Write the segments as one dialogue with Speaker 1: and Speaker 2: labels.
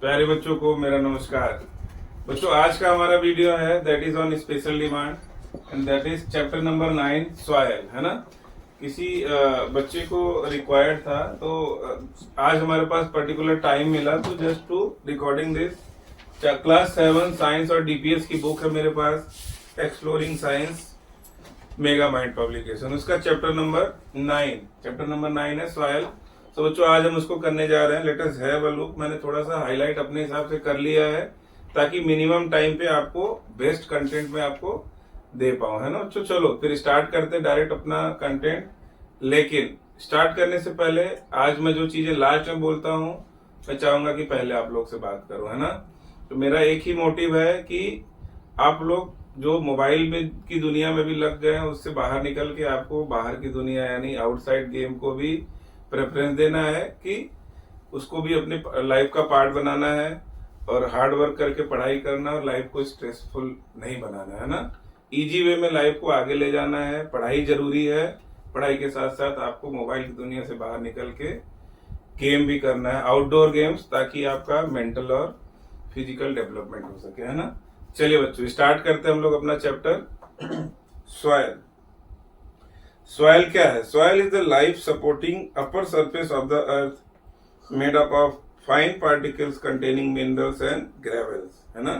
Speaker 1: प्यारे बच्चों को मेरा नमस्कार। बच्चों, आज का हमारा वीडियो है that is on special demand and that is chapter number 9 soil, है ना। किसी बच्चे को रिक्वायर्ड था, तो आज हमारे पास पर्टिकुलर टाइम मिला तो just to recording this. Class 7 science और डीपीएस की बुक है मेरे पास, exploring science, mega mind publication, उसका चैप्टर नंबर 9 है सॉयल। तो बच्चों, आज हम उसको करने जा रहे हैं। Let us have a look. मैंने थोड़ा सा हाईलाइट अपने हिसाब से कर लिया है ताकि मिनिमम टाइम पे आपको बेस्ट कंटेंट में आपको दे पाऊं, है ना। तो चलो फिर स्टार्ट करते हैं डायरेक्ट अपना कंटेंट। लेकिन स्टार्ट करने से पहले आज मैं जो चीजें लास्ट में बोलता हूँ, मैं चाहूंगा कि पहले आप लोग से बात करूं, है ना। तो मेरा एक ही मोटिव है कि आप लोग जो मोबाइल में की दुनिया में भी लग गए हैं, उससे बाहर निकल के आपको बाहर की दुनिया यानी आउटसाइड गेम को भी प्रेफरेंस देना है, कि उसको भी अपने लाइफ का पार्ट बनाना है और हार्ड वर्क करके पढ़ाई करना और लाइफ को स्ट्रेसफुल नहीं बनाना, है ना। इजी वे में लाइफ को आगे ले जाना है। पढ़ाई जरूरी है, पढ़ाई के साथ साथ आपको मोबाइल की दुनिया से बाहर निकल के गेम भी करना है, आउटडोर गेम्स, ताकि आपका मेंटल और फिजिकल डेवलपमेंट हो सके, है ना। चलिए बच्चों, स्टार्ट करते हैं हम लोग अपना चैप्टर सॉयल। सॉयल क्या है? Soil is the life supporting upper surface of the earth made up of fine particles containing minerals and gravels, है ना।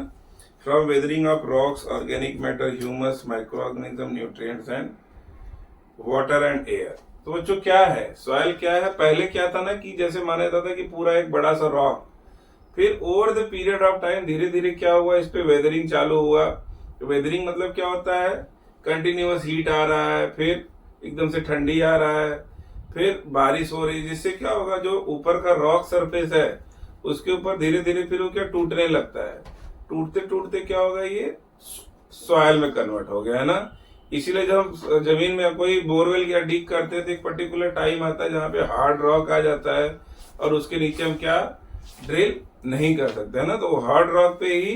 Speaker 1: From weathering of rocks, organic matter, humus, micro organism, nutrients and water and air. तो बच्चों, क्या है soil? क्या है? पहले क्या था ना, कि जैसे माना जाता था कि पूरा एक बड़ा सा रॉक, फिर over the period of time धीरे धीरे क्या हुआ, इस पे वेदरिंग चालू हुआ। वेदरिंग मतलब क्या होता है? कंटिन्यूअस हीट आ रहा है, फिर एकदम से ठंडी आ रहा है, फिर बारिश हो रही है, जिससे क्या होगा, जो ऊपर का रॉक सरफेस है उसके ऊपर धीरे धीरे फिर वो क्या टूटने लगता है। टूटते टूटते क्या होगा, ये सॉयल में कन्वर्ट हो गया, है ना। इसीलिए जब हम जमीन में कोई बोरवेल या डिग करते हैं तो एक पर्टिकुलर टाइम आता है जहाँ पे हार्ड रॉक आ जाता है और उसके नीचे हम क्या ड्रिल नहीं कर सकते, है ना। तो हार्ड रॉक पे ही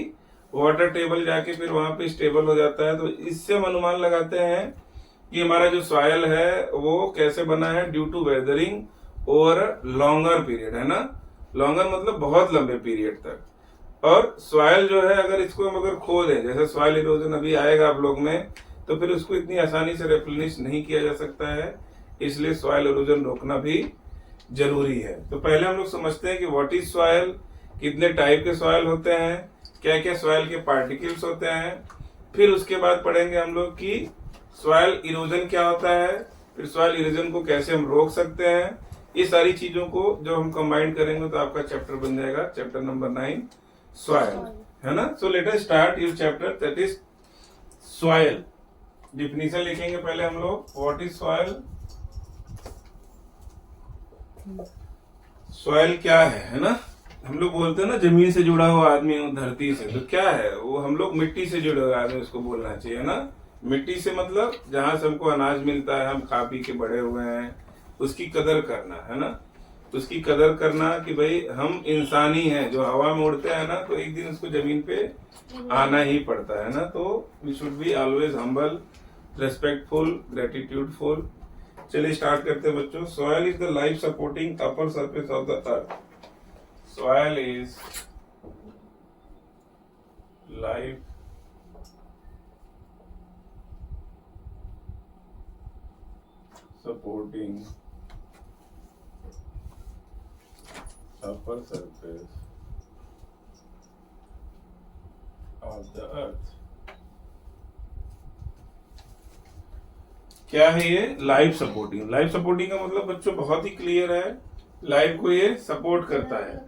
Speaker 1: वाटर टेबल जाके फिर वहां पे स्टेबल हो जाता है। तो इससे हम अनुमान लगाते हैं कि हमारा जो सॉयल है वो कैसे बना है, due to weathering over longer period, है ना। लॉन्गर मतलब बहुत लंबे पीरियड तक। और सॉयल जो है, अगर इसको हम अगर खो दें, जैसे सॉयल इरोजन अभी आएगा आप लोग में, तो फिर उसको इतनी आसानी से रेप्लेनिश नहीं किया जा सकता है। इसलिए सॉयल इरोजन रोकना भी जरूरी है। तो पहले हम लोग समझते हैं कि व्हाट इज सॉयल, कितने टाइप के सॉयल होते हैं, क्या क्या सॉयल के पार्टिकल्स होते हैं। फिर उसके बाद पढ़ेंगे हम लोग कि सॉयल इरोजन क्या होता है, फिर सॉयल इरोजन को कैसे हम रोक सकते हैं। ये सारी चीजों को जब हम कंबाइन करेंगे तो आपका चैप्टर बन जाएगा चैप्टर नंबर 9 सॉयल, है ना। So let us start your chapter that is soil. Definition लिखेंगे पहले हम लोग, व्हाट इज सॉयल। सॉयल क्या है ना। हम लोग बोलते हैं ना जमीन से जुड़ा हुआ आदमी हूँ, धरती से, तो क्या है वो, हम लोग मिट्टी से जुड़े हुए आदमी उसको बोलना चाहिए ना। मिट्टी से मतलब जहां से हमको अनाज मिलता है, हम खा पी के बड़े हुए हैं, उसकी कदर करना, है ना। उसकी कदर करना कि भाई हम इंसानी हैं, जो हवा में उड़ते हैं ना, तो एक दिन उसको जमीन पे आना ही पड़ता है ना। तो we should be always humble, respectful, gratitudeful. चलिए स्टार्ट करते हैं बच्चों। Soil is the life supporting upper surface of the earth. Soil is life supporting upper surface of the earth। क्या है ये? Life supporting. लाइफ सपोर्टिंग का मतलब बच्चों बहुत ही क्लियर है, लाइफ को ये सपोर्ट करता है।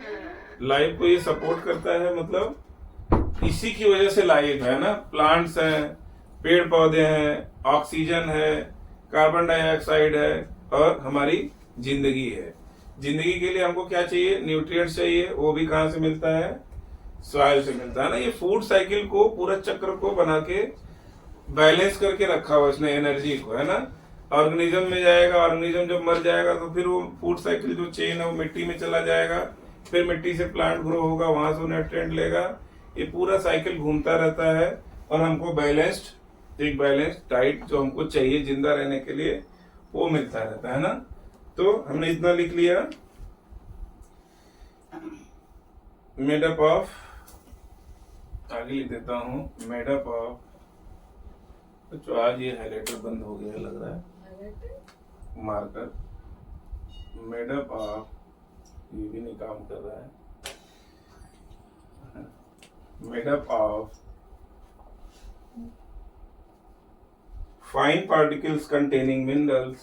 Speaker 1: लाइफ को ये सपोर्ट करता है मतलब इसी की वजह से लाइफ है ना। प्लांट्स हैं, पेड़ पौधे हैं, ऑक्सीजन है, कार्बन डाइऑक्साइड है और हमारी जिंदगी है। जिंदगी के लिए हमको क्या चाहिए? न्यूट्रिएंट्स चाहिए। वो भी कहां से मिलता है? सॉइल से मिलता है ना। ये फूड साइकिल को, पूरा चक्र को बना के बैलेंस करके रखा हुआ इसने, एनर्जी को, है ना। ऑर्गेनिज्म में जाएगा, ऑर्गेनिज्म जब मर जाएगा तो फिर वो फूड साइकिल जो चेन है वो मिट्टी में चला जाएगा, फिर मिट्टी से प्लांट ग्रो होगा, वहां से वो न्यूट्रिएंट लेगा। ये पूरा साइकिल घूमता रहता है और हमको बैलेंस्ड, एक बैलेंस्ड डाइट जो हमको चाहिए जिंदा रहने के लिए, वो मिलता रहता है ना। तो हमने इतना लिख लिया। मेड अप ऑफ, आगे लिख देता हूँ, मेड अप ऑफ, तो आज ये हाइलाइटर बंद हो गया लग रहा है, मार्कर, मेड अप ऑफ, ये भी नहीं काम कर रहा है, made up of fine particles containing minerals,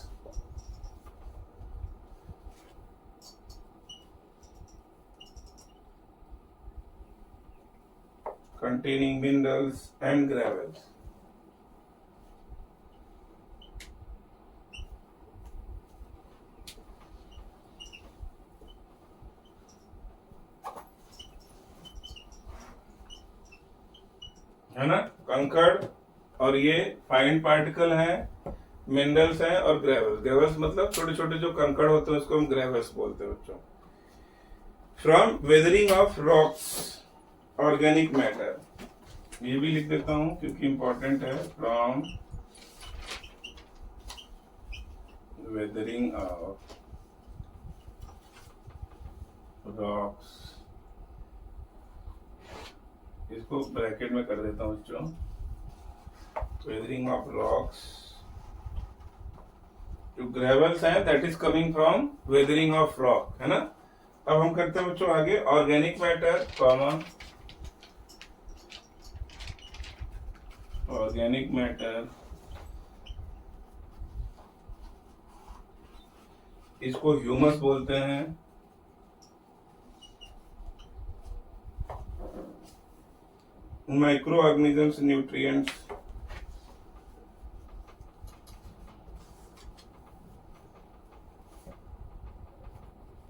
Speaker 1: and gravels. है ना, कंकड़ और ये फाइन पार्टिकल है, मिनरल्स हैं और ग्रेवल्स। ग्रेवल्स मतलब छोटे छोटे जो कंकड़ होते हैं उसको हम ग्रेवल्स बोलते हैं बच्चों। From weathering of rocks organic matter, ये भी लिख देता हूं क्योंकि इंपॉर्टेंट है। फ्रॉम वेदरिंग ऑफ रॉक्स, इसको ब्रैकेट में कर देता हूं बच्चों, वेदरिंग ऑफ रॉक्स, जो ग्रेवल्स है that is coming from weathering of rock, है ना। अब हम करते हैं बच्चों आगे, organic matter comma organic matter, इसको ह्यूमस बोलते हैं। Micro organisms, nutrients,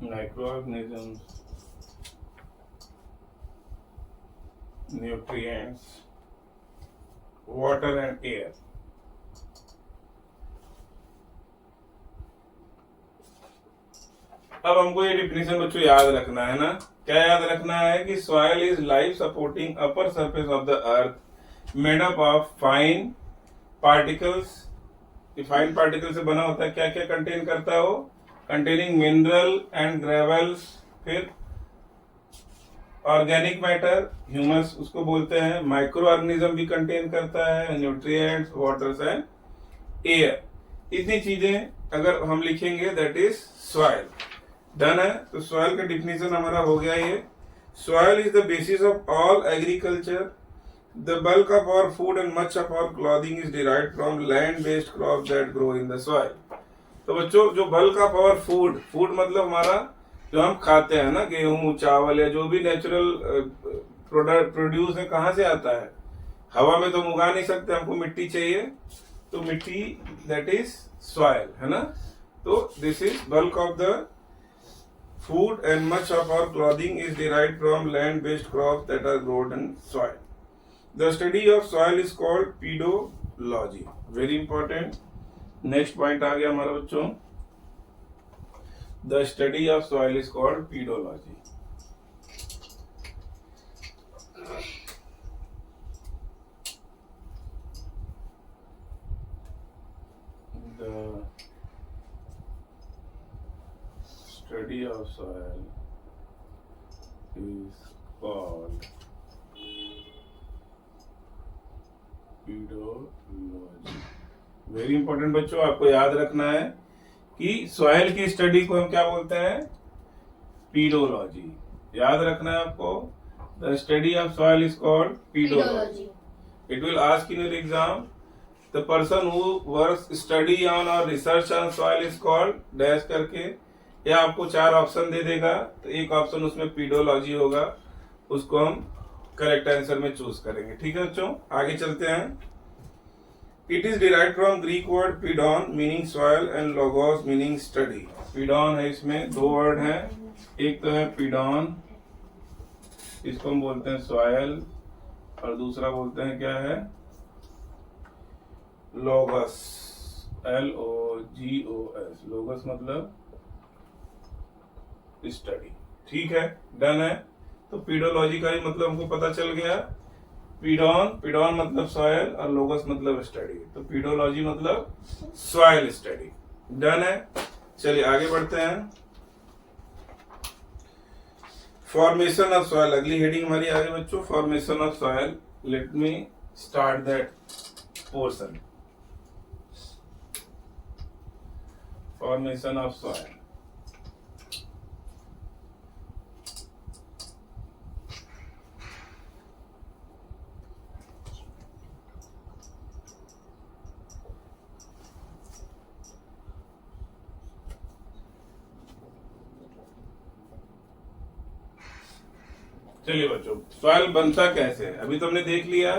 Speaker 1: microorganisms, nutrients, water and air. अब हमको ये डिफिनेशन बच्चों याद रखना है ना। क्या याद रखना है कि soil is life supporting upper surface of the earth made up of fine particles. Fine particle से बना होता है, क्या क्या कंटेन करता है वो, कंटेनिंग मिनरल एंड ग्रेवल्स, फिर ऑर्गेनिक मैटर ह्यूमस उसको बोलते हैं, माइक्रो ऑर्गेनिज्म भी कंटेन करता है, न्यूट्रिएंट्स, वाटर्स एंड एयर। इतनी चीजें अगर हम लिखेंगे दैट इज सॉइल। डन है। तो सॉइल का डिफिनेशन हमारा हो गया ये। Soil is the basis of all agriculture, the bulk of our food and much of our clothing is derived from land based crops that grow in the soil. तो बच्चों जो bulk of our food, food मतलब हमारा जो हम खाते हैं ना, गेहूं, चावल या जो भी नेचुरल प्रोडक्ट प्रोड्यूस है, कहाँ से आता है? हवा में तो हम उगा नहीं सकते, हमको मिट्टी चाहिए, तो मिट्टी दैट इज सॉइल, है ना। तो this is bulk of the food and much of our clothing is derived from land based crops that are grown in soil. The study of soil is called pedology. Very important. Next point आ गया हमारा बच्चों, the study of soil is called pedology. The study of soil is called pedology. Very important बच्चों, आपको याद रखना है कि सॉइल की स्टडी को हम क्या बोलते हैं? पीडोलॉजी। याद रखना है आपको, the study of soil is called pedology. It will ask in your exam, the person who works study on और research on soil is called dash करके, या आपको 4 ऑप्शन दे देगा, तो एक ऑप्शन उसमें पीडोलॉजी होगा, उसको हम करेक्ट आंसर में चूज करेंगे। ठीक है बच्चों, आगे चलते हैं। It is derived from Greek word pedon meaning soil and logos meaning study. Pedon है, इसमें 2 वर्ड हैं, एक तो है pedon, इसको हम बोलते हैं soil, और दूसरा बोलते हैं क्या है? logos, LOGOS। logos मतलब स्टडी। ठीक है, डन है। तो पीडोलॉजी का ही मतलब हमको पता चल गया। पीडॉन, पीडॉन मतलब सॉयल और लोगस मतलब स्टडी, तो पीडोलॉजी मतलब सॉयल स्टडी। डन है। चलिए आगे बढ़ते हैं। फॉर्मेशन ऑफ सॉइल, अगली हेडिंग हमारी आ गई बच्चों, formation of soil. Let me start that portion. Formation of soil. चलिए बच्चों, सॉइल बनता कैसे है अभी तो हमने देख लिया।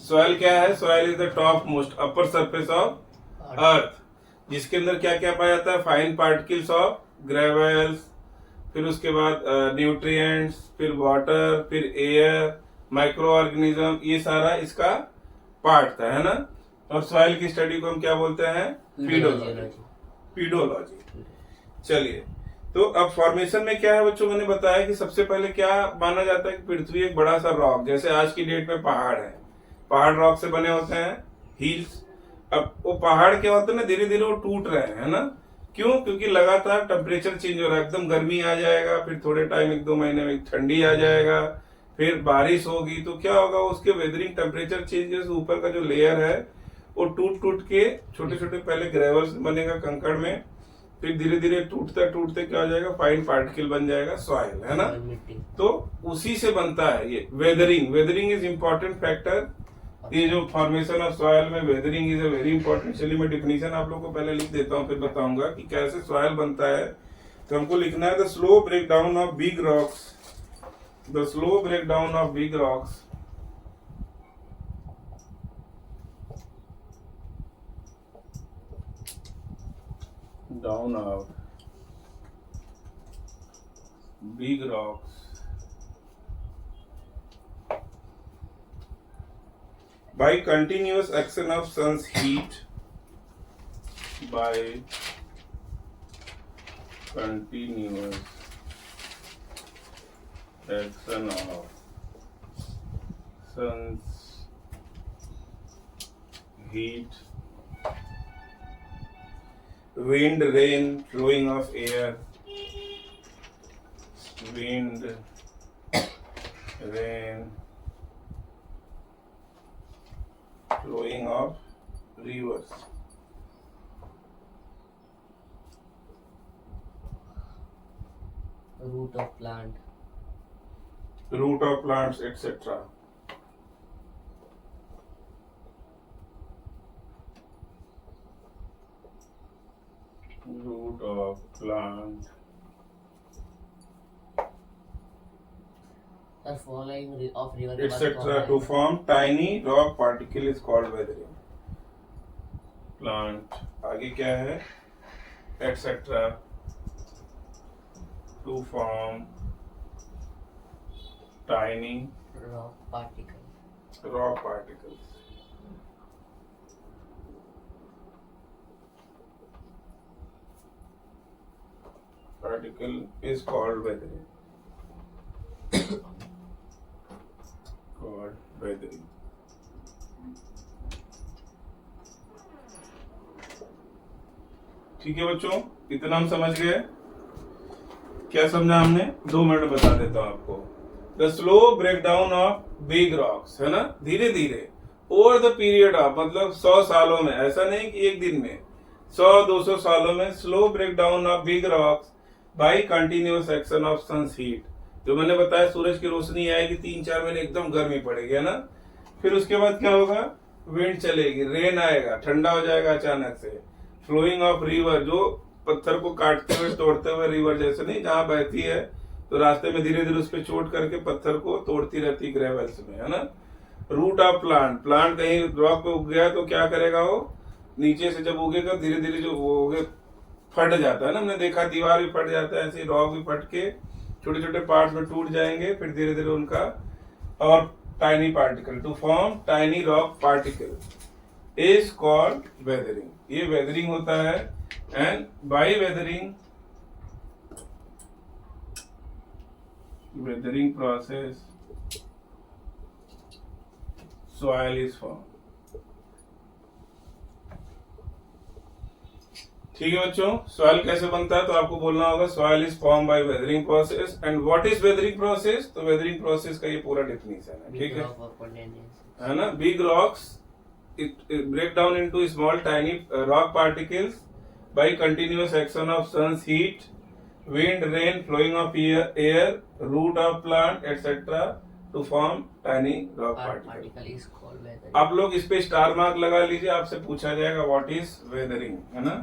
Speaker 1: सॉइल क्या है? Soil is the top most upper surface of earth, जिसके अंदर क्या क्या पाया जाता है? फाइन पार्टिकल्स ऑफ ग्रेवल्स, फिर उसके बाद न्यूट्रिएंट्स, फिर वाटर, फिर एयर, माइक्रो ऑर्गेनिज्म, ये सारा इसका पार्ट था, है ना। और सॉइल की स्टडी को हम क्या बोलते हैं? पीडोलॉजी। चलिए, तो अब फॉर्मेशन में क्या है बच्चों, मैंने बताया कि सबसे पहले क्या माना जाता है कि पृथ्वी एक बड़ा सा रॉक, जैसे आज की डेट में पहाड़ है, पहाड़ रॉक से बने होते हैं, हिल्स। अब वो पहाड़ क्या होते हैं ना, धीरे धीरे वो टूट रहे हैं, है ना। क्यों? क्योंकि लगातार टेम्परेचर चेंज हो रहा है, एकदम गर्मी आ जाएगा, फिर थोड़े टाइम 1-2 महीने में ठंडी आ जाएगा, फिर बारिश होगी, तो क्या होगा, उसके वेदरिंग टेम्परेचर चेंजेस, ऊपर का जो लेयर है वो टूट टूट के छोटे छोटे पहले ग्रेवल्स बनेगा कंकड़ में, फिर धीरे धीरे टूटते टूटते क्या हो जाएगा, फाइन पार्टिकल बन जाएगा, सॉइल, है ना। तो उसी से बनता है ये weathering. Weathering is important factor. ये जो फॉर्मेशन ऑफ सॉइल में weathering is a very important. चलिए मैं डिफिनीशन आप लोग को पहले लिख देता हूँ, फिर बताऊंगा कि कैसे सॉइल बनता है। तो हमको लिखना है the slow break down of big rocks, the slow break down of big rocks down of big rocks by continuous action of sun's heat, by continuous action of sun's heat, wind, rain, flowing of air, wind, rain, flowing of rivers,
Speaker 2: root of
Speaker 1: plants, etc. Root of plant,
Speaker 2: the following of river
Speaker 1: etc. to form tiny rock particle is called weathering. Plant आगे क्या है? etc. to form tiny
Speaker 2: rock particles.
Speaker 1: Particle is called weathering. called weathering. ठीक है बच्चों, इतना हम समझ गए। क्या समझा हमने? 2 मिनट बता देता हूं आपको। The slow break down of big rocks, है ना, धीरे धीरे ओवर द पीरियड ऑफ, मतलब 100 सालों में, ऐसा नहीं कि एक दिन में, 100-200 सालों में, slow break down of big rocks by continuous action of sun's heat. जो मैंने बताया, सूरज की रोशनी आएगी, 3-4 महीने एकदम गर्मी पड़ेगी, है ना। फिर उसके बाद क्या होगा, विंड चलेगी, रेन आएगा, ठंडा हो जाएगा अचानक से, फ्लोइंग ऑफ रिवर, जो पत्थर को काटते हुए तोड़ते हुए रिवर, जैसे नहीं जहां बहती है तो रास्ते में धीरे धीरे उस पर चोट करके पत्थर को तोड़ती रहती ग्रेवल्स में, है ना। रूट ऑफ प्लांट, प्लांट कहीं रॉक पे उग गया तो क्या करेगा, वो नीचे से जब उगेगा धीरे धीरे जो वो फट जाता है ना, हमने देखा दीवार भी फट जाता है, ऐसे रॉक भी फट के छोटे छोटे पार्ट में टूट जाएंगे, फिर धीरे धीरे उनका और tiny particle to form tiny rock particle is called weathering. ये वेदरिंग होता है। And by weathering process soil is formed। ठीक है बच्चों, सॉइल कैसे बनता है तो आपको बोलना होगा soil is form by weathering process. And what is weathering process, तो वेदरिंग प्रोसेस का ये पूरा डेफिनेशन है, ठीक है ना। Big rocks it break down into small tiny rock particles by continuous action of sun's heat, wind, rain, flowing of air, root of plant etc. to form tiny rock particles. आप लोग इस पे star mark लगा लीजिए, आपसे पूछा जाएगा what is weathering, है ना।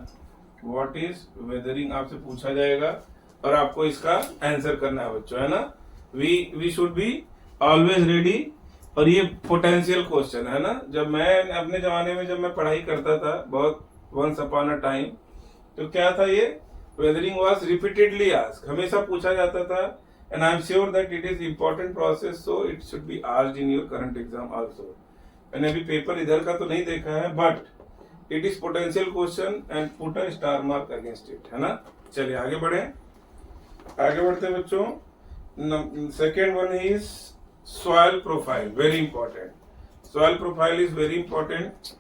Speaker 1: व्हाट इज वेदरिंग आपसे पूछा जाएगा और आपको इसका आंसर करना है बच्चों, है ना। We should be always ready. और ये पोटेंशियल क्वेश्चन है ना, जब मैं अपने जमाने में जब मैं पढ़ाई करता था बहुत वंस अपॉन अ टाइम, तो क्या था ये वेदरिंग वाज रिपीटेडली आस्क्ड, हमेशा पूछा जाता था। And I am sure that it is important process, so it should be asked in your current exam also. मैंने अभी पेपर इधर का तो नहीं देखा है, but it is potential question and put a star mark against it, है ना। चलिए आगे बढ़े, आगे बढ़ते हैं बच्चों। Second one is soil profile, very important. Soil profile is very important.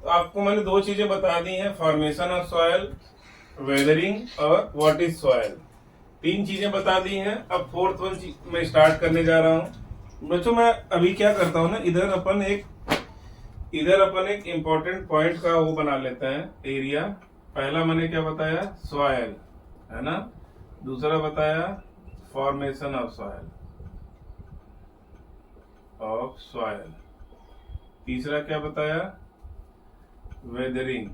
Speaker 1: आपको मैंने दो चीजें बता दी हैं, फॉर्मेशन ऑफ सॉइल, वेदरिंग और व्हाट इज सॉइल, तीन चीजें बता दी हैं। अब फोर्थ वन मैं स्टार्ट करने जा रहा हूं बच्चों। मैं अभी क्या करता हूं ना, इधर अपन एक इम्पोर्टेंट पॉइंट का वो बना लेते हैं एरिया। पहला मैंने क्या बताया, सॉइल, है ना। दूसरा बताया फॉर्मेशन ऑफ सॉइल, तीसरा क्या बताया, वेदरिंग।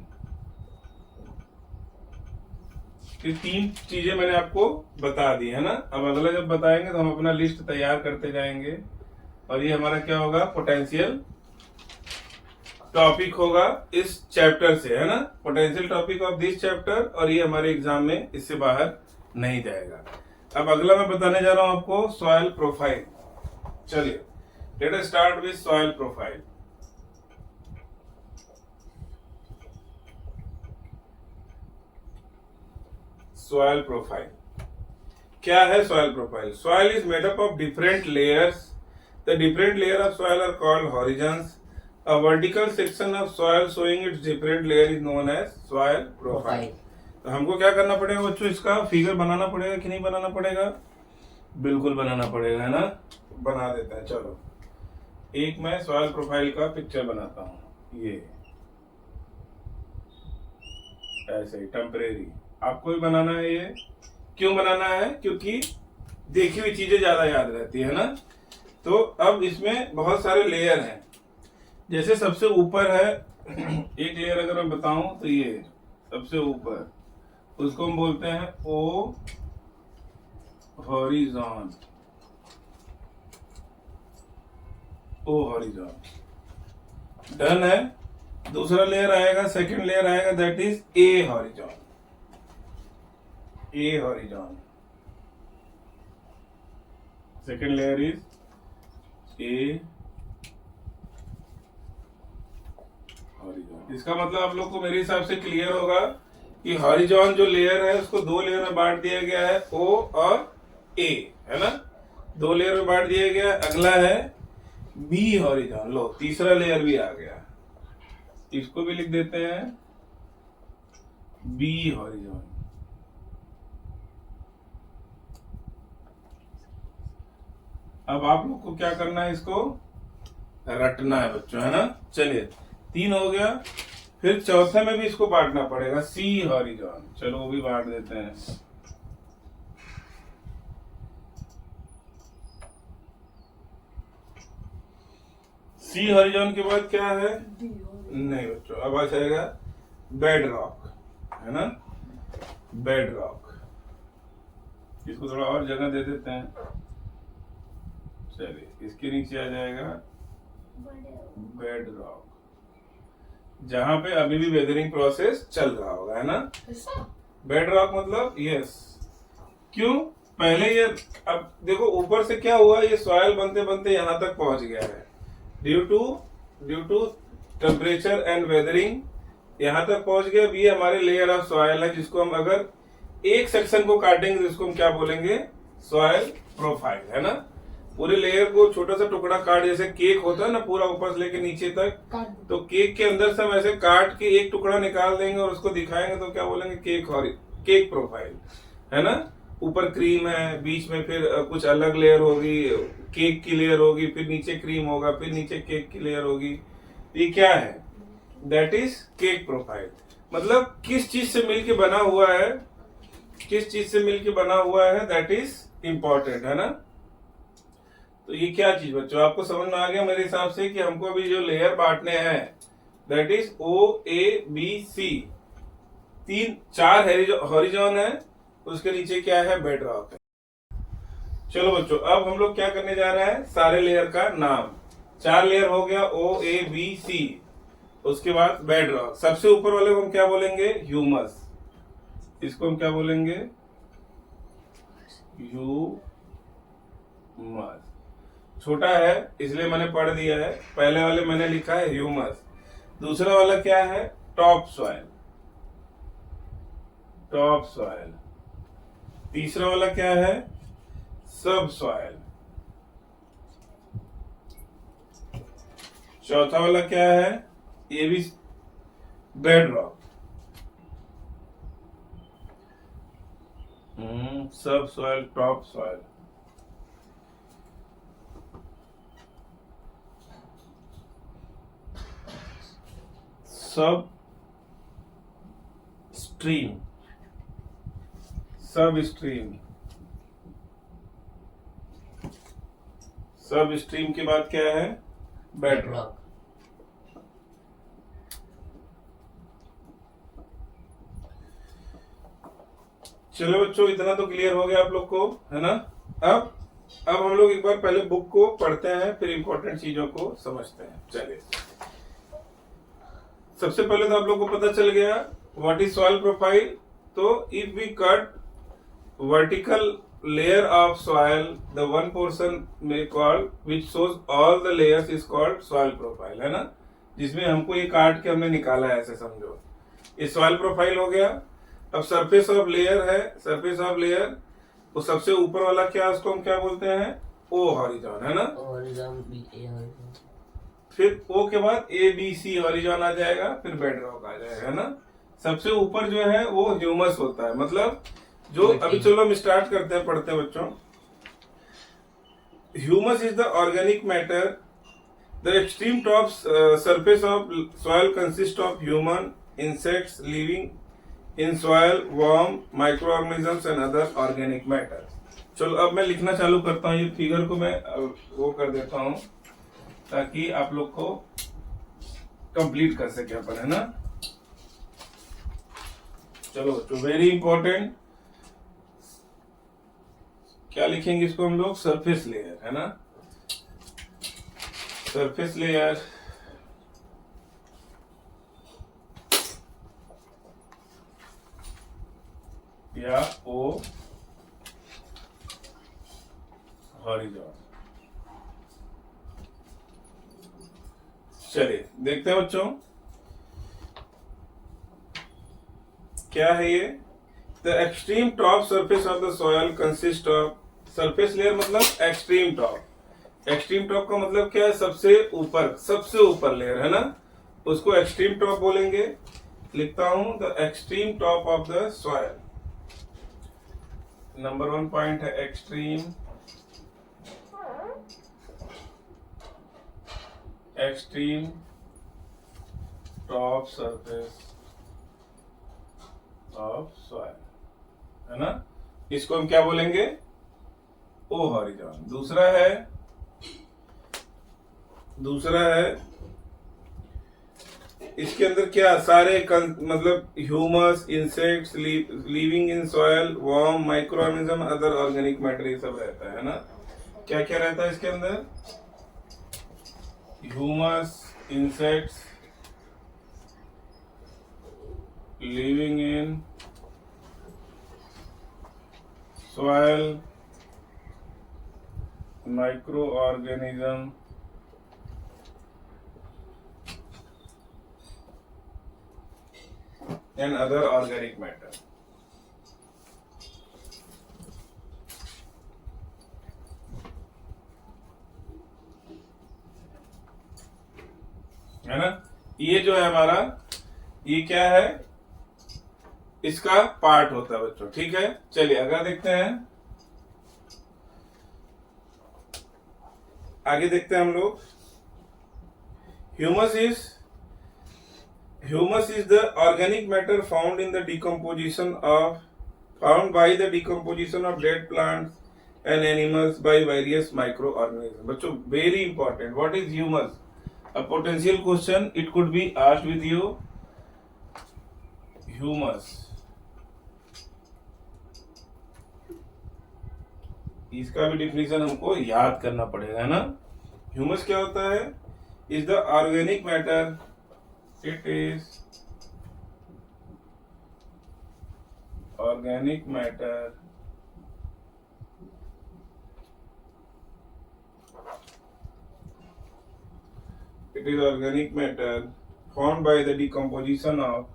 Speaker 1: ये तीन चीजें मैंने आपको बता दी, है ना। अब अगला जब बताएंगे तो हम अपना लिस्ट तैयार करते जाएंगे और ये हमारा क्या होगा, पोटेंशियल टॉपिक होगा इस चैप्टर से, है ना। Potential topic of this chapter, और ये हमारे एग्जाम में इससे बाहर नहीं जाएगा। अब अगला मैं बताने जा रहा हूं आपको सॉइल प्रोफाइल। चलिए let us start with soil profile. Soil profile क्या है? soil profile, soil is made up of different layers. The different layer of soil are called horizons. A vertical section of soil showing its different layer is known as soil profile. तो हमको क्या करना पड़ेगा बच्चों, इसका figure बनाना पड़ेगा कि नहीं बनाना पड़ेगा? बिल्कुल बनाना पड़ेगा, है ना। बना देते हैं, चलो एक मैं सॉइल प्रोफाइल का पिक्चर बनाता हूं। ये ऐसे ही टेम्परेरी आपको भी बनाना है। ये क्यों बनाना है? क्योंकि देखी हुई चीजें ज्यादा याद रहती है ना। तो अब इसमें बहुत सारे लेयर हैं। जैसे सबसे ऊपर है एक लेयर, अगर मैं बताऊं तो ये सबसे ऊपर, उसको हम बोलते हैं ओ हॉरिजॉन। ओ हॉरिजॉन डन है। दूसरा लेयर आएगा, सेकंड लेयर आएगा, that is a horizon. A horizon, second layer is a horizon. इसका मतलब आप लोग को मेरे हिसाब से क्लियर होगा कि हॉरिजॉन जो लेयर है उसको दो लेयर में बांट दिया गया है, ओ और ए, है ना। दो लेयर में बांट दिया गया। अगला है बी हॉरिजॉन। लो तीसरा लेयर भी आ गया, इसको भी लिख देते हैं बी हॉरिजॉन। अब आप लोग को क्या करना है, इसको रटना है बच्चों, है ना। चलिए तीन हो गया, फिर चौथे में भी इसको बांटना पड़ेगा, सी हॉरिजॉन। चलो वो भी बांट देते हैं। सी हॉरिजॉन के बाद क्या है? नहीं बच्चों, अब आ जाएगा बेड रॉक, है ना। बेड रॉक, इसको थोड़ा और जगह दे देते हैं। चलिए इसके नीचे आ जाएगा बेड रॉक, जहां पे अभी भी वेदरिंग प्रोसेस चल रहा होगा, है ना। बेड रॉक मतलब यस। क्यों? पहले ये, अब देखो ऊपर से क्या हुआ, ये सॉइल बनते बनते यहां तक पहुंच गया है। Due to temperature and weathering यहां तक पहुंच गया। अब ये हमारे लेयर ऑफ सॉइल है, जिसको हम अगर एक सेक्शन को काटेंगे तो इसको हम क्या बोलेंगे? सॉइल प्रोफाइल, है ना। पूरे लेयर को छोटा सा टुकड़ा काट, जैसे केक होता है ना पूरा ऊपर से लेके नीचे तक, तो केक के अंदर से हम ऐसे काट के एक टुकड़ा निकाल देंगे और उसको दिखाएंगे तो क्या बोलेंगे, केक प्रोफाइल, है ना। ऊपर क्रीम है, बीच में फिर कुछ अलग लेयर होगी, केक की लेयर होगी, फिर नीचे क्रीम होगा, फिर नीचे केक की लेयर होगी। ये क्या है, दैट इज केक प्रोफाइल। मतलब किस चीज से मिलके बना हुआ है, किस चीज से मिलके बना हुआ है, दैट इज इंपॉर्टेंट, है ना। तो ये क्या चीज बच्चों आपको समझ में आ गया मेरे हिसाब से कि हमको अभी जो लेयर बांटने हैं दैट इज OABC, 4 हॉरिजॉन है, उसके नीचे क्या है, बेड रॉक है। चलो बच्चों अब हम लोग क्या करने जा रहे हैं, सारे लेयर का नाम। 4 लेयर हो गया OABC, उसके बाद बेड रॉक, सबसे ऊपर वाले को हम क्या बोलेंगे, ह्यूमस, इसको हम क्या बोलेंगे, ह्यूमस। छोटा है इसलिए मैंने पढ़ दिया है, पहले वाले मैंने लिखा है ह्यूमस। दूसरा वाला क्या है, टॉप सॉइल, टॉप सॉइल। तीसरा वाला क्या है, सब सॉइल। चौथा वाला क्या है, ये भी बेड रॉक। सब सॉइल, टॉप सॉइल। सब स्ट्रीम, सब स्ट्रीम, सब स्ट्रीम के बाद क्या है, बेड रॉक। चलो बच्चों इतना तो क्लियर हो गया आप लोग को, है ना। अब हम लोग एक बार पहले बुक को पढ़ते हैं, फिर इंपॉर्टेंट चीजों को समझते हैं। चलिए सबसे पहले तो आप लोग को पता चल गया व्हाट इज सॉइल प्रोफाइल। तो if we cut vertical layer of soil, the one portion में called which shows all the layers is called soil profile, है ना। जिसमें हमको ये काट के हमने निकाला है, ऐसे समझो ये सॉइल प्रोफाइल हो गया। अब सरफेस ऑफ लेयर है, सरफेस ऑफ लेयर वो सबसे ऊपर वाला क्या, उसको हम क्या बोलते हैं, ओ हॉरिजॉन, है ना। फिर ओ के बाद ABC हॉरिजॉन आ जाएगा, फिर बेड रॉक आ जाएगा, है ना। सबसे ऊपर जो है वो ह्यूमस होता है, मतलब जो अभी चलो हम स्टार्ट करते हैं, पढ़ते हैं बच्चों। Humus is the organic matter, the extreme top surface of soil consist of human, insects living in soil, worm, microorganisms and other organic matter. चलो अब मैं लिखना चालू करता हूँ, ये फिगर को मैं वो कर देता हूँ ताकि आप लोग को कंप्लीट कर सके अपन, है ना। चलो तो वेरी इंपॉर्टेंट, क्या लिखेंगे इसको हम लोग, सरफेस लेयर, है ना। सरफेस लेयर या ओ हॉरिजॉन। चलिए देखते हैं बच्चों क्या है ये। The extreme top surface of the soil consist of, surface layer मतलब एक्सट्रीम टॉप। एक्सट्रीम टॉप का मतलब क्या है, सबसे ऊपर लेयर, है ना, उसको एक्सट्रीम टॉप बोलेंगे। लिखता हूं the extreme top of the soil. Number 1 point है extreme, extreme top surface of soil, है ना। इसको हम क्या बोलेंगे, ओ हॉरिजॉन। दूसरा है इसके अंदर क्या, सारे मतलब humus, insects living in soil, worm, microorganism, other organic matter, ये सब रहता है ना। क्या क्या रहता है इसके अंदर, humus, insects living in soil, microorganism, and other organic matter. है ना। ये जो है हमारा, ये क्या है, इसका पार्ट होता है बच्चों, ठीक है। चलिए अगला देखते हैं, आगे देखते हैं हम लोग। Humus is the organic matter found in the decomposition of found by the decomposition of dead plants and animals by various microorganisms. बच्चों very important, what is humus? A potential question it could be asked with you. Humus, इसका भी definition हमको याद करना पड़ेगा, है ना। Humus क्या होता है? Is the organic matter, it is organic matter formed by the decomposition of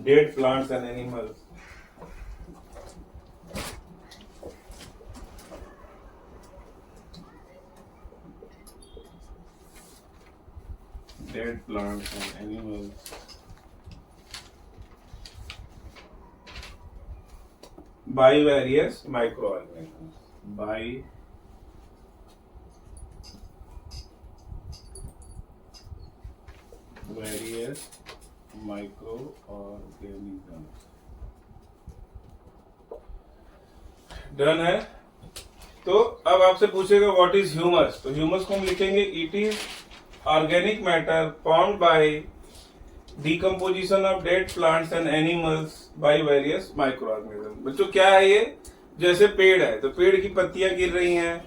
Speaker 1: dead plants and animals. Dead plants and animals by various microorganisms. By various microorganisms. Done है। तो अब आपसे पूछेगा व्हाट इज ह्यूमस, तो humus को हम लिखेंगे it is organic matter formed by decomposition of dead plants and animals by various microorganism. बच्चों क्या है ये, जैसे पेड़ है तो पेड़ की पत्तियां गिर रही हैं,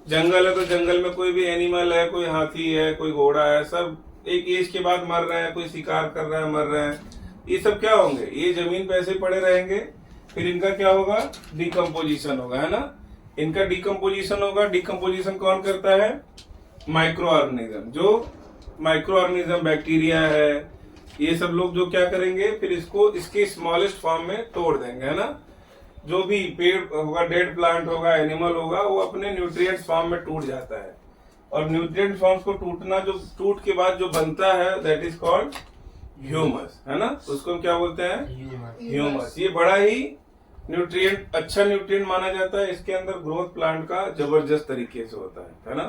Speaker 1: जंगल है तो जंगल में कोई भी एनिमल है, कोई हाथी है, कोई घोड़ा है, सब एक एज के बाद मर रहे हैं, कोई शिकार कर रहा है मर रहे हैं, ये सब क्या होंगे, ये जमीन पे ऐसे पड़े रहेंगे, फिर इनका क्या होगा, डिकम्पोजिशन होगा, है ना। इनका डिकम्पोजिशन होगा। डिकम्पोजिशन कौन करता है, माइक्रो ऑर्गेनिज्म। जो माइक्रो ऑर्गेनिज्म बैक्टीरिया है, ये सब लोग जो क्या करेंगे, फिर इसको इसके स्मॉलेस्ट फॉर्म में तोड़ देंगे, है ना। जो भी पेड़ होगा, डेड प्लांट होगा, एनिमल होगा, वो अपने न्यूट्रिएंट्स फॉर्म में टूट जाता है, और न्यूट्रिएंट फॉर्म्स को टूटना, जो टूट के बाद जो बनता है, दैट इज कॉल्ड ह्यूमस, है ना। उसको हम क्या बोलते हैं, ह्यूमस। ये बड़ा ही न्यूट्रिएंट, अच्छा न्यूट्रिएंट माना जाता है। इसके अंदर ग्रोथ प्लांट का जबरदस्त तरीके से होता है ना।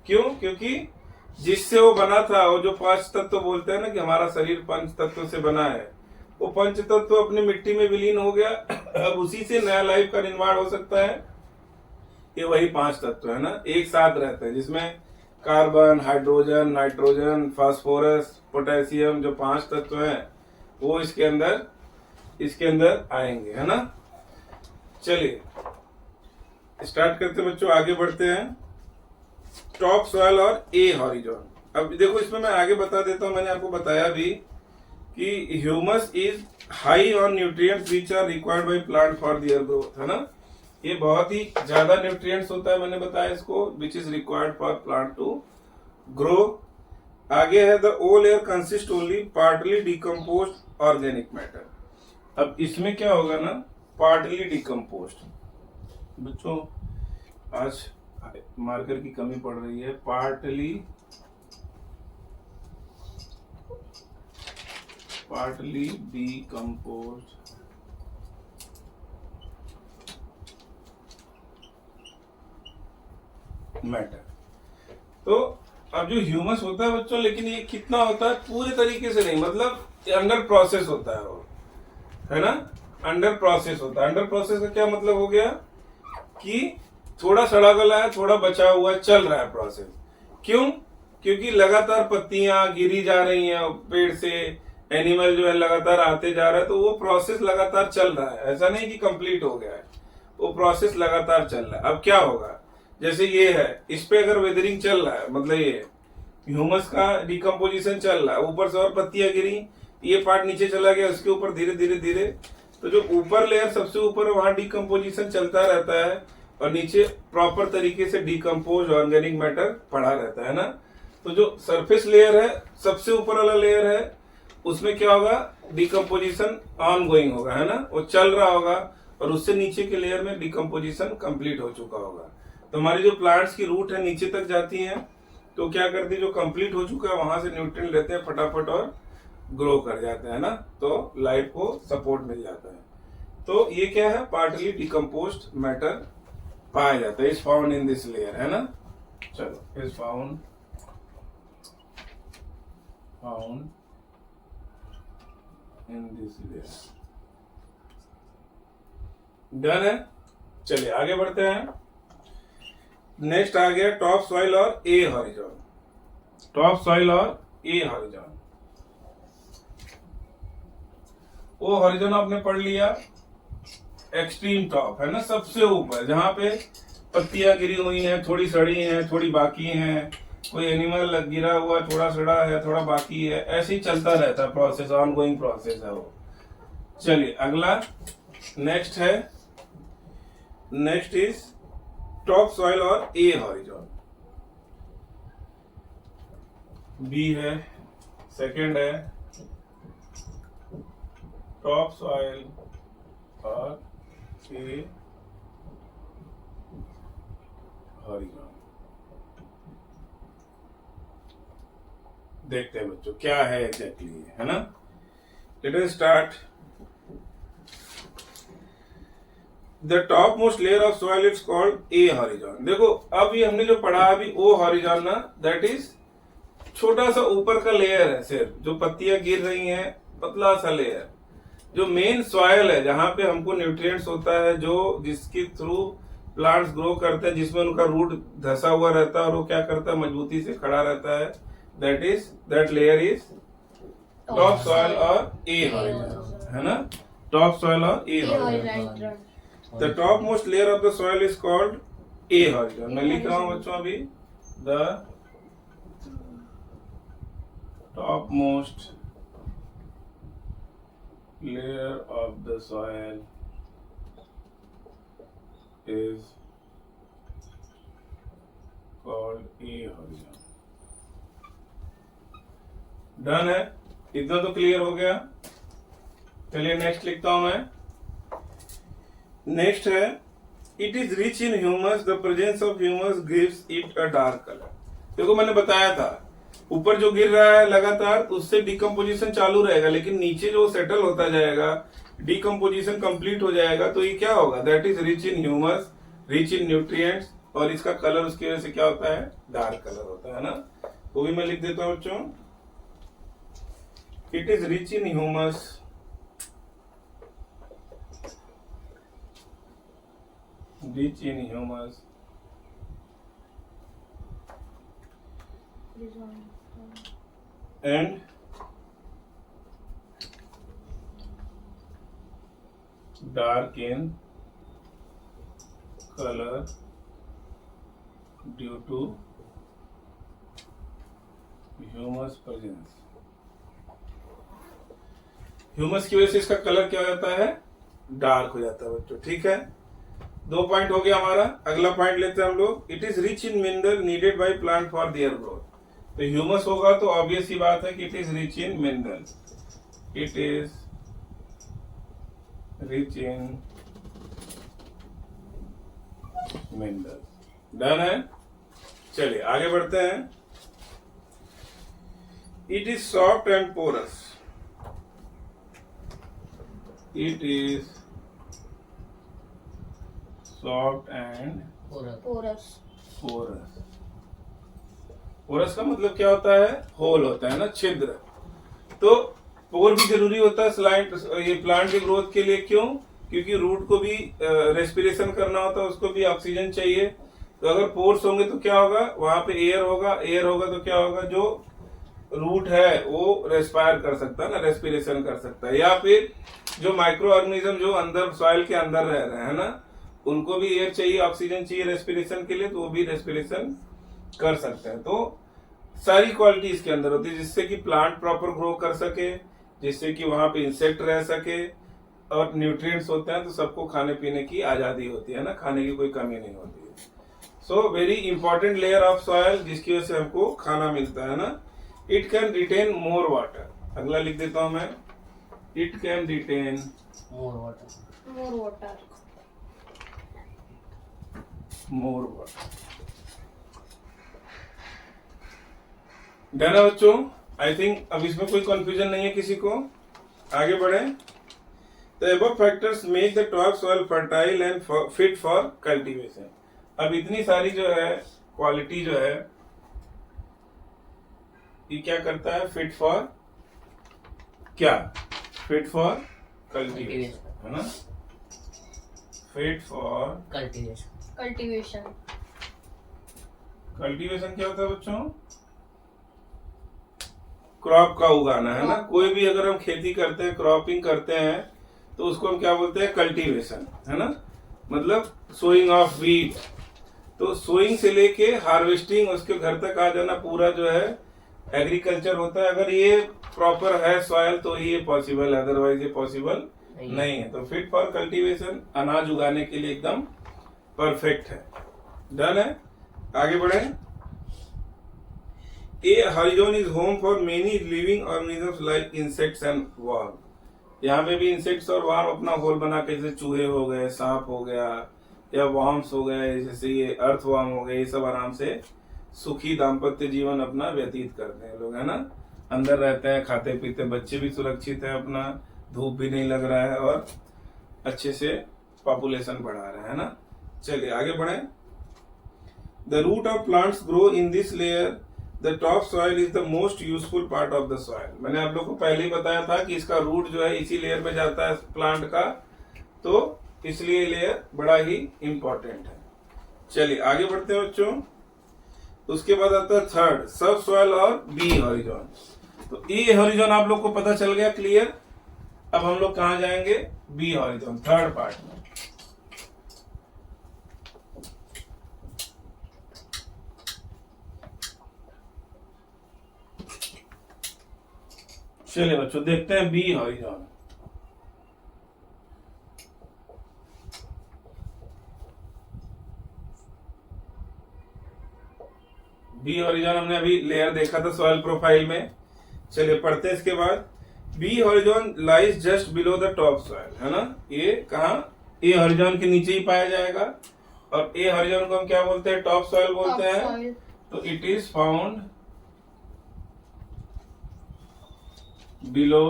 Speaker 1: क्यों? क्योंकि जिससे वो बना था, वो जो 5 तत्व बोलते हैं ना कि हमारा शरीर 5 तत्व से बना है, वो 5 तत्व अपनी मिट्टी में विलीन हो गया, अब उसी से नया लाइफ का निर्माण हो सकता है। ये वही 5 तत्व है ना, एक साथ रहते हैं, जिसमें carbon, hydrogen, nitrogen, phosphorus, potassium, जो 5 तत्व हैं वो इसके अंदर आएंगे, है ना। चलिए स्टार्ट करते हैं बच्चों, आगे बढ़ते हैं। टॉप सॉइल और ए हॉरिजॉन। अब देखो इसमें मैं आगे बता देता हूं, मैंने आपको बताया भी कि humus is high on nutrients which are required by plant for their growth, है ना। ये बहुत ही ज्यादा न्यूट्रिएंट्स होता है, मैंने बताया इसको, which is required for plant to grow. आगे है the all air consist only partly decomposed organic matter. अब इसमें क्या होगा ना, पार्टली डिकम्पोज्ड। बच्चों आज मार्कर की कमी पड़ रही है। Partly decomposed matter. तो अब जो ह्यूमस होता है बच्चों, लेकिन ये कितना होता है, पूरे तरीके से नहीं, मतलब अंडर प्रोसेस होता है वो, है ना। अंडर प्रोसेस होता है। अंडर प्रोसेस का क्या मतलब हो गया कि थोड़ा सड़ा गला है, थोड़ा बचा हुआ है, चल रहा है प्रोसेस। क्यों? क्योंकि लगातार पत्तियां गिरी जा रही हैं पेड़ से, एनिमल जो है लगातार आते जा रहा है, तो वो प्रोसेस लगातार चल रहा है। ऐसा नहीं कि कंप्लीट हो गया है, वो प्रोसेस लगातार चल रहा है। अब क्या होगा, जैसे ये है, इस पे अगर वेदरिंग चल रहा है, मतलब ये ह्यूमस का डिकम्पोजिशन चल रहा है, ऊपर से और पत्तियां गिरी, ये पार्ट नीचे चला गया, उसके ऊपर धीरे धीरे तो जो ऊपर लेयर सबसे ऊपर, वहां डिकम्पोजिशन चलता रहता है, और नीचे प्रॉपर तरीके से डिकम्पोज ऑर्गेनिक मैटर पड़ा रहता है ना। तो जो सरफेस लेयर है, सबसे ऊपर वाला लेयर है, उसमें क्या होगा, डिकम्पोजिशन ऑन गोइंग होगा, है ना, वो चल रहा होगा, और उससे नीचे के लेयर में डिकम्पोजिशन कंप्लीट हो चुका होगा। तो हमारी जो प्लांट्स की रूट है नीचे तक जाती है, तो क्या करती है, जो कंप्लीट हो चुका है वहां से न्यूट्रिएंट लेते हैं फटाफट और ग्रो कर जाते हैं ना, तो लाइफ को सपोर्ट मिल जाता है। तो ये क्या है, पार्टली डिकम्पोज्ड मैटर पाया जाता है, is found in this layer, है ना। चलो, is found in this layer, done है। चलिए आगे बढ़ते हैं। नेक्स्ट आ गया टॉप सॉइल और ए हॉरिजॉन। टॉप सॉइल और ए हॉरिजॉन। ओ हॉरिजॉन आपने पढ़ लिया, एक्सट्रीम टॉप है ना, सबसे ऊपर जहां पे पत्तियां गिरी हुई हैं, थोड़ी सड़ी हैं, थोड़ी बाकी हैं, कोई एनिमल गिरा हुआ, थोड़ा सड़ा है, थोड़ा बाकी है, ऐसे ही चलता रहता है प्रोसेस, ऑन गोइंग प्रोसेस है वो। चलिए अगला नेक्स्ट है, नेक्स्ट इज टॉप सॉइल और ए हॉरिजॉन। बी है, सेकंड है टॉप सॉइल और ए हॉरिजॉन। देखते हैं बच्चों क्या है एग्जैक्टली, है ना। Let us start. The top most layer of soil is called A horizon. देखो अब ये हमने जो पढ़ा अभी ओ हॉरिजॉन ना, दैट इज छोटा सा ऊपर का लेयर है, सिर्फ जो पत्तियां गिर रही हैं, पतला सा लेयर। जो मेन सॉइल है जहां पे हमको न्यूट्रिएंट्स होता है, जो जिसके थ्रू प्लांट्स ग्रो करते हैं, जिसमें उनका रूट धसा हुआ रहता है और वो क्या करता है, मजबूती से खड़ा रहता है, that layer is top soil और ए हॉरिजॉन, है ना। टॉप सॉइल और A horizon. The top most layer of the soil is called A horizon. मैं लिख रहा हूं बच्चों अभी, the top most layer of the soil is called A horizon. Done है, इतना तो क्लियर हो गया। चलिए नेक्स्ट लिखता हूं मैं। नेक्स्ट है, it is rich in humus, the presence of humus gives it a dark colour. देखो मैंने बताया था, ऊपर जो गिर रहा है लगातार, उससे डिकम्पोजिशन चालू रहेगा, लेकिन नीचे जो सेटल होता जाएगा, डिकम्पोजिशन कंप्लीट हो जाएगा, तो ये क्या होगा, that is rich in humus, rich in nutrients, और इसका कलर उसकी वजह से क्या होता है, डार्क कलर होता है ना। वो भी मैं लिख देता हूं बच्चों, it is rich in humus, rich in humus and dark in color due to humus presence। Humus की वजह से इसका कलर क्या हो जाता है, डार्क हो जाता है बच्चों, ठीक है। 2 पॉइंट हो गया हमारा। अगला पॉइंट लेते हैं हम लोग, it is rich in mineral needed by plant for their growth. तो ह्यूमस होगा तो ऑब्वियस ही बात है कि it is rich in mineral, it is rich in mineral. Done है। चलिए आगे बढ़ते हैं। It is soft and porous, it is soft and
Speaker 2: porous।
Speaker 1: Porous. Porous का मतलब क्या होता है, होल होता है ना, छिद्र। तो पोर भी जरूरी होता है स्लाइड ये प्लांट की ग्रोथ के लिए। क्यों? क्योंकि रूट को भी रेस्पिरेशन करना होता है, उसको भी ऑक्सीजन चाहिए। तो अगर पोर्स होंगे तो क्या होगा, वहां पे एयर होगा, एयर होगा तो क्या होगा, जो रूट है वो रेस्पायर कर सकता है ना, रेस्पिरेशन कर सकता है। या फिर जो माइक्रो ऑर्गेनिज्म जो अंदर सॉइल के अंदर रह रहे हैं ना, उनको भी एयर चाहिए, ऑक्सीजन चाहिए रेस्पिरेशन के लिए, तो वो भी रेस्पिरेशन कर सकते हैं। तो सारी क्वालिटी इसके अंदर होती है, जिससे कि प्लांट प्रॉपर ग्रो कर सके, जिससे कि वहां पे इंसेक्ट रह सके, और न्यूट्रिएंट्स होते हैं तो सबको खाने पीने की आजादी होती है ना, खाने की कोई कमी नहीं होती है। So very important layer of soil जिसकी वजह से हमको खाना मिलता है ना. It can retain more water. अगला लिख देता हूं मैं. It can retain
Speaker 2: More water.
Speaker 3: More water.
Speaker 1: More water. Done है बच्चों. आई थिंक अब इसमें कोई कंफ्यूजन नहीं है किसी को. आगे बढ़े. The above factors make the top soil fertile and fit for cultivation. अब इतनी सारी जो है क्वालिटी जो है ये क्या करता है? फिट फॉर क्या? फिट फॉर कल्टीवेशन, है ना. Fit for
Speaker 2: Cultivation.
Speaker 3: Cultivation.
Speaker 1: Cultivation क्या होता है बच्चों? क्रॉप का उगाना, है ना. कोई भी अगर हम खेती करते हैं, क्रॉपिंग करते हैं, तो उसको हम क्या बोलते हैं? कल्टीवेशन, है ना. मतलब सोइंग ऑफ वीट. तो सोइंग से लेके हार्वेस्टिंग, उसके घर तक आ जाना, पूरा जो है एग्रीकल्चर होता है. अगर ये प्रॉपर है सॉयल तो ही ये पॉसिबल है, अदरवाइज ये पॉसिबल नहीं है. तो फिट फॉर कल्टीवेशन अनाज उगाने के लिए एकदम परफेक्ट है. डन है. आगे बढ़े. A horizon is home for many living organisms like insects and worm. यहाँ पे भी इंसेक्ट्स और वार्म अपना होल बना के, जैसे चूहे हो गए, सांप हो गया, या वार्म्स हो गए, जैसे ये अर्थ वार्म हो गए, ये सब आराम से सुखी दाम्पत्य जीवन अपना व्यतीत करते हैं लोग, है ना. अंदर रहते हैं, खाते पीते, बच्चे भी सुरक्षित है, अपना धूप भी नहीं लग रहा है, और अच्छे से पॉपुलेशन बढ़ा रहे हैं, है ना. चलिए आगे बढ़े. The root of plants grow in this layer. The top soil is the most useful part of the soil. मैंने आप लोग को पहले ही बताया था कि इसका रूट जो है इसी लेयर में जाता है प्लांट का, तो इसलिए लेयर बड़ा ही इंपॉर्टेंट है. चलिए आगे बढ़ते हैं बच्चों. उसके बाद आता है थर्ड, सब सॉइल और बी हॉरिजॉन. तो ए हॉरिजॉन आप लोग को पता चल गया, क्लियर. अब हम लोग कहां जाएंगे? बी हॉरिजॉन, थर्ड पार्ट में. चलिए बच्चों देखते हैं बी हॉरिजॉन. बी हॉरिजॉन हमने अभी लेयर देखा था सॉइल प्रोफाइल में. चलिए पढ़ते हैं इसके बाद. B horizon lies just below the top soil, है ना. ये कहा? ए हॉरिजॉन के नीचे ही पाया जाएगा. और ए हॉरिजॉन को हम क्या बोलते हैं? टॉप सॉइल बोलते हैं.
Speaker 3: Topsoil.
Speaker 1: तो it is found below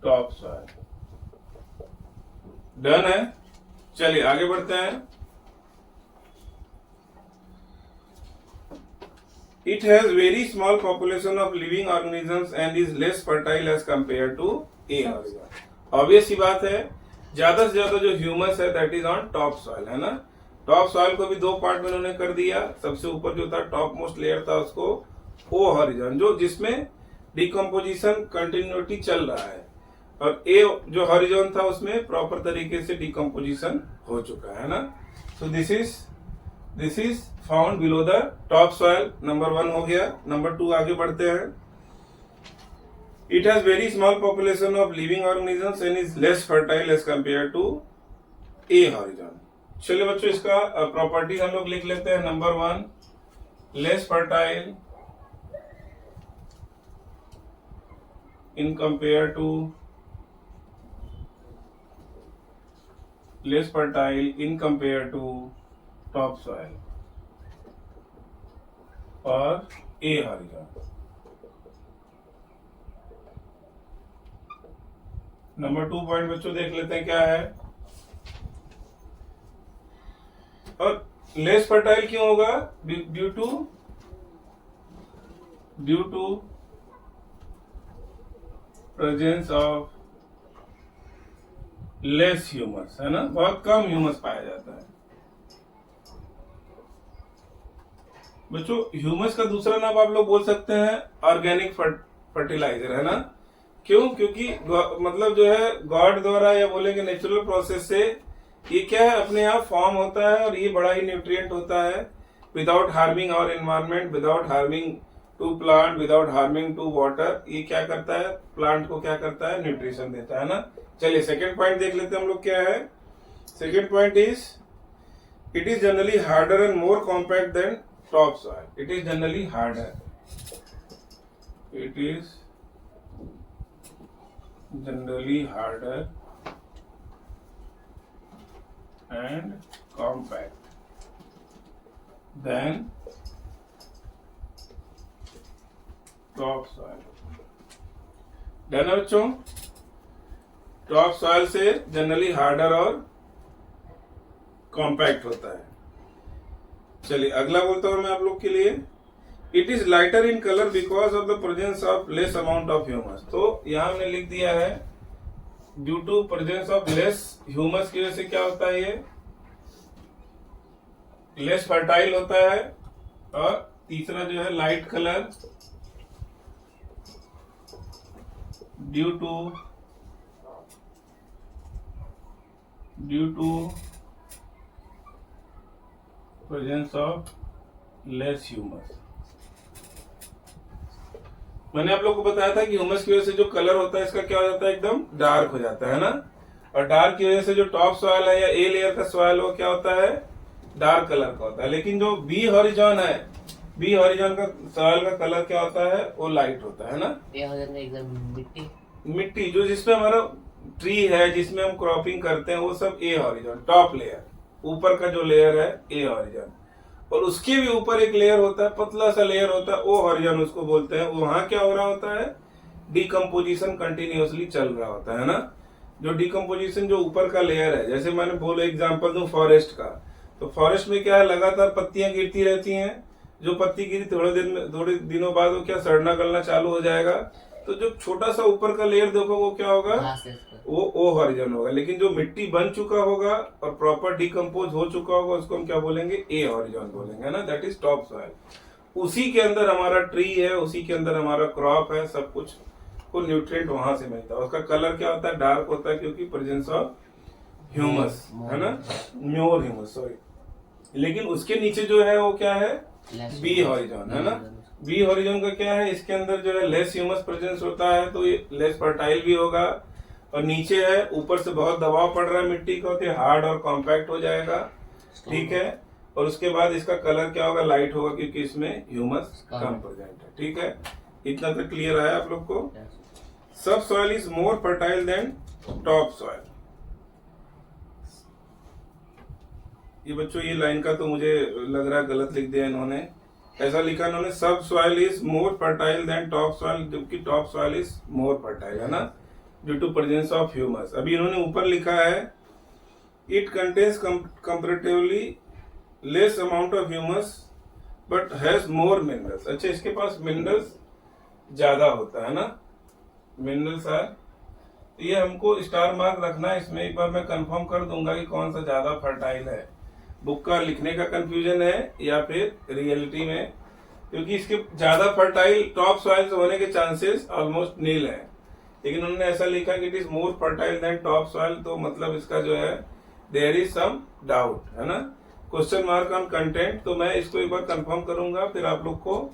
Speaker 1: top soil. Done है. चलिए आगे बढ़ते हैं. It has very small population of living organisms and is less fertile as compared to A horizon. Obvious सी बात है, ज्यादा से ज्यादा जो ह्यूमस है that is on top soil, है ना. टॉप सॉइल को भी दो पार्ट में उन्होंने कर दिया. सबसे ऊपर जो था टॉप मोस्ट लेयर था उसको ओ हॉरिजॉन, जो जिसमें डिकम्पोजिशन कंटिन्यूटी चल रहा है, और ए जो हॉरिजॉन था उसमें प्रॉपर तरीके से डिकम्पोजिशन हो चुका है ना. So this is found below the top soil. Number 1 हो गया. नंबर 2 आगे बढ़ते हैं. It has very small population of living organisms and is less fertile as compare to A horizon. चलिए बच्चों इसका प्रॉपर्टीज हम लोग लिख लेते हैं. Number 1, less fertile in compare to less fertile in compare to top soil और A horizon. Number 2 point बच्चों देख लेते हैं क्या है. और लेस फर्टाइल क्यों होगा? Due to presence of less humus, है ना. बहुत कम ह्यूमस पाया जाता है बच्चों. ह्यूमस का दूसरा नाम आप लोग बोल सकते हैं ऑर्गेनिक फर्टिलाइजर, है ना. क्यों? क्योंकि मतलब जो है गॉड द्वारा या बोलेंगे नेचुरल प्रोसेस से ये क्या है, अपने आप फॉर्म होता है, और ये बड़ा ही न्यूट्रिएंट होता है, without harming our environment, without harming to plant, without harming to water. ये क्या करता है? प्लांट को क्या करता है? न्यूट्रिशन देता है ना. चलिए सेकंड पॉइंट देख लेते हैं हम लोग क्या है. Second point is It is generally harder and more compact than topsoil. It is generally harder. It is generally harder and compact than topsoil. Done है बच्चों? टॉप सॉइल से जनरली हार्डर और कॉम्पैक्ट होता है. चलिए अगला बोलता हूं मैं आप लोग के लिए. It is lighter in colour because of the presence of less amount of humus. तो यहां हमने लिख दिया है due to presence of less humus की वजह से क्या होता है, ये लेस फर्टाइल होता है. और तीसरा जो है light colour due to presence of less humus. मैंने आप लोग को बताया था कि ह्यूमस की वजह से जो कलर होता है इसका क्या हो जाता है, एकदम डार्क हो जाता है ना. और डार्क की वजह से जो टॉप सॉइल है या ए लेयर का सॉइल वो क्या होता है, डार्क कलर का होता है. लेकिन जो बी हॉरिजॉन है, बी हॉरिजॉन का सॉइल का कलर क्या होता है, वो लाइट होता है ना.
Speaker 2: ये हो जाता है एकदम
Speaker 1: मिट्टी जो जिसमें हमारा ट्री है, जिसमें हम क्रॉपिंग करते हैं, वो सब ए हॉरिजॉन, टॉप लेयर, ऊपर का जो लेयर है ए हॉरिजॉन. और उसके भी ऊपर एक लेयर होता है, पतला सा लेयर होता है, ओ हॉरिजॉन उसको बोलते हैं. वहां क्या हो रहा होता है, डिकम्पोजिशन कंटिन्यूअसली चल रहा होता है ना. जो डिकम्पोजिशन जो ऊपर का लेयर है, जैसे मैंने बोला एग्जांपल दूं फॉरेस्ट का, तो फॉरेस्ट में क्या है, लगातार पत्तियां गिरती रहती हैं. जो पत्ती गिरी थोड़े दिनों बाद वो क्या सड़ना गलना चालू हो जाएगा. तो जो छोटा सा ऊपर का लेयर देखो वो क्या होगा, वो ओ हॉरिजॉन होगा. लेकिन जो मिट्टी बन चुका होगा और प्रॉपर डिकम्पोज हो चुका होगा उसको हम क्या बोलेंगे, ए हॉरिजॉन बोलेंगे ना. That is top soil. उसी के अंदर हमारा ट्री है, उसी के अंदर हमारा क्रॉप है, सब कुछ को न्यूट्रिएंट वहां से मिलता है. उसका कलर क्या होता है, डार्क होता है, क्योंकि प्रेजेंस ऑफ ह्यूमस है ना, म्योर ह्यूमस सॉरी. लेकिन उसके नीचे जो है वो क्या है, बी हॉरिजॉन है ना. बी हॉरिजॉन का क्या है, इसके अंदर जो है लेस ह्यूमस प्रेजेंस होता है, तो ये लेस फर्टाइल भी होगा. और नीचे है, ऊपर से बहुत दबाव पड़ रहा है मिट्टी का, तो हार्ड और कॉम्पैक्ट हो जाएगा. ठीक है. और उसके बाद इसका कलर क्या होगा, लाइट होगा, क्योंकि इसमें ह्यूमस कम प्रेजेंट है. ठीक है, इतना तक क्लियर है आप लोग को. Sub soil is more fertile than top soil. ये बच्चों ये लाइन का तो मुझे लग रहा है गलत लिख दिया इन्होंने. ऐसा लिखा इन्होंने, सब soil is more fertile than top soil, जबकि top soil is more fertile है ना, due to presence of humus. अभी इन्होंने ऊपर लिखा है it contains comparatively less amount of humus but has more minerals. अच्छा, इसके पास मिनरल्स ज्यादा होता है ना, मिनरल्स है. ये हमको स्टार मार्क रखना है इसमें. एक बार मैं कंफर्म कर दूंगा कि कौन सा ज्यादा फर्टाइल है. बुक का लिखने का कंफ्यूजन है या फिर रियलिटी में, क्योंकि इसके ज्यादा फर्टाइल टॉप सॉइल होने के चांसेस ऑलमोस्ट नील है. लेकिन उन्होंने ऐसा लिखा कि it is more fertile than top soil, तो मतलब इसका जो है देयर इज सम डाउट है ना, क्वेश्चन मार्क ऑन कंटेंट. तो मैं इसको एक बार कंफर्म करूंगा, फिर आप लोग को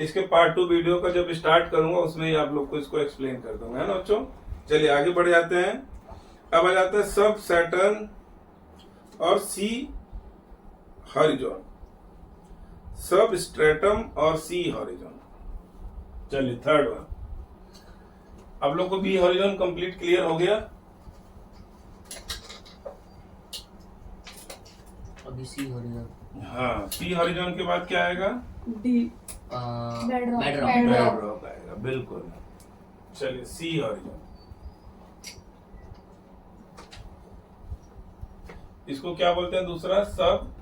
Speaker 1: इसके पार्ट 2 वीडियो का जब स्टार्ट करूंगा उसमें ही आप लोग को इसको एक्सप्लेन कर दूंगा, है ना बच्चों. चलिए आगे बढ़ जाते हैं. अब आ जाता है सब सैटर्न और सी हॉरिजॉन, सब स्ट्रेटम और सी हॉरिजॉन. चलिए थर्ड वन. आप लोग को बी हॉरिजॉन कंप्लीट क्लियर हो गया.
Speaker 2: अभी सी हॉरिजॉन.
Speaker 1: हाँ, सी हॉरिजॉन के बाद क्या आएगा,
Speaker 3: डी
Speaker 2: बेडरॉक.
Speaker 1: बेडरॉक आएगा. बिल्कुल. चलिए सी हॉरिजॉन. इसको क्या बोलते हैं दूसरा, सब,